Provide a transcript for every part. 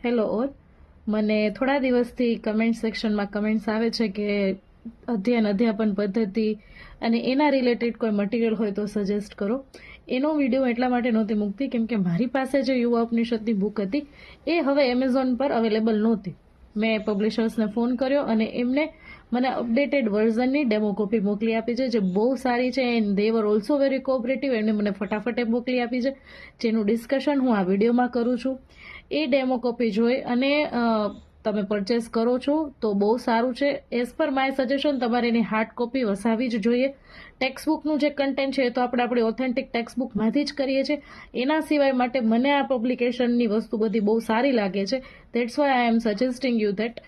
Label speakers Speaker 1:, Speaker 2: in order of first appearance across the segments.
Speaker 1: Hello all. મને થોડા દિવસથી કમેન્ટ સેક્શનમાં કમેન્ટ્સ આવે છે કે અધ્યાપન પદ્ધતિ અને એના રિલેટેડ કોઈ મટીરિયલ હોય તો સજેસ્ટ કરો. એનો વિડીયો એટલા માટે નહોતી મૂકતી કેમ કે મારી પાસે જે યુવા ઉપનિષદની બુક હતી એ હવે એમેઝોન પર અવેલેબલ નહોતી. મેં પબ્લિશર્સને ફોન કર્યો અને એમને મને અપડેટેડ વર્ઝનની ડેમો કોપી મોકલી આપી છે, જે બહુ સારી છે. And they var also very cooperative. એમણે મને ફટાફટ મોકલી આપી છે, જેનું ડિસ્કશન હું આ વિડીયોમાં કરું છું. એ ડેમો કોપી જોઈ અને તમે પરચેસ કરો છો તો બહુ સારું છે. એઝ પર માય સજેશન તમારે એની હાર્ડ કોપી વસાવવી જ જોઈએ. ટેક્સ્ટ બુકનું જે કન્ટેન્ટ છે એ તો આપણે આપણી ઓથેન્ટિક ટેક્સ્ટ બુકમાંથી જ કરીએ છીએ. એના સિવાય માટે મને આ પબ્લિકેશનની વસ્તુ બધી બહુ સારી લાગે છે. That's why I am suggesting you that.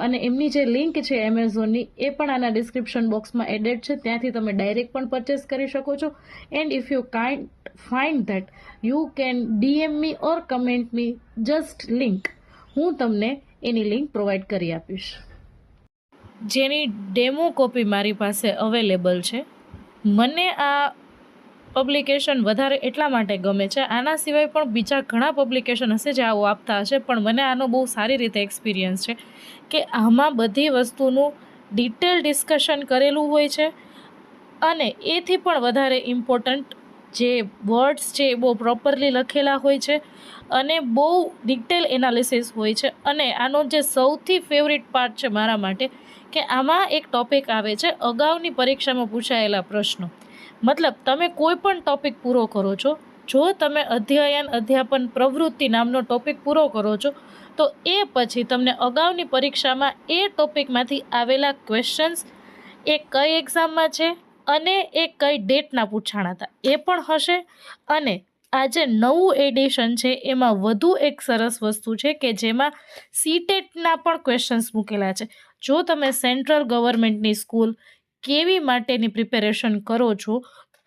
Speaker 1: અને એમની જે લિંક છે એમેઝોનની એ પણ આના ડિસ્ક્રિપ્શન બોક્સમાં એડેડ છે. ત્યાંથી તમે ડાયરેક્ટ પણ પરચેસ કરી શકો છો. And if you find that you can DM me or comment me just link. હું તમને એની લિંક પ્રોવાઈડ કરી આપીશ, જેની ડેમો કોપી મારી પાસે અવેલેબલ છે. મને આ પબ્લિકેશન વધારે એટલા માટે ગમે છે. આના સિવાય પણ બીજા ઘણા પબ્લિકેશન હશે જે આવું આપતા હશે, પણ મને આનો બહુ સારી રીતે એક્સપિરિયન્સ છે કે આમાં બધી વસ્તુનું ડિટેલ ડિસ્કશન કરેલું હોય છે. અને એથી પણ વધારે ઇમ્પોર્ટન્ટ જે વર્ડ્સ છે એ બહુ પ્રોપરલી લખેલા હોય છે અને બહુ ડિટેલ એનાલિસિસ હોય છે. અને આનો જે સૌથી ફેવરિટ પાર્ટ છે મારા માટે કે આમાં એક ટૉપિક આવે છે અગાઉની પરીક્ષામાં પૂછાયેલા પ્રશ્નો. મતલબ તમે કોઈ પણ ટૉપિક પૂરો કરો છો, જો તમે અધ્યાપન પ્રવૃત્તિ નામનો ટૉપિક પૂરો કરો છો તો એ પછી તમને અગાઉની પરીક્ષામાં એ ટૉપિકમાંથી આવેલા ક્વેશ્ચન્સ એ કઈ એક્ઝામમાં છે અને એ કઈ ડેટના પૂછાણા હતા એ પણ હશે. અને આ જે નવું એડિશન છે એમાં વધુ એક સરસ વસ્તુ છે કે જેમાં સીટેટના પણ ક્વેશ્ચન્સ મૂકેલા છે. જો તમે સેન્ટ્રલ ગવર્મેન્ટની સ્કૂલ કેવી માટેની પ્રિપેરેશન કરો છો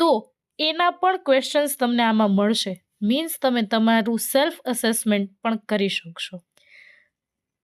Speaker 1: તો એના પણ ક્વેશ્ચન્સ તમને આમાં મળશે. મીન્સ તમે તમારું સેલ્ફ અસેસમેન્ટ પણ કરી શકશો.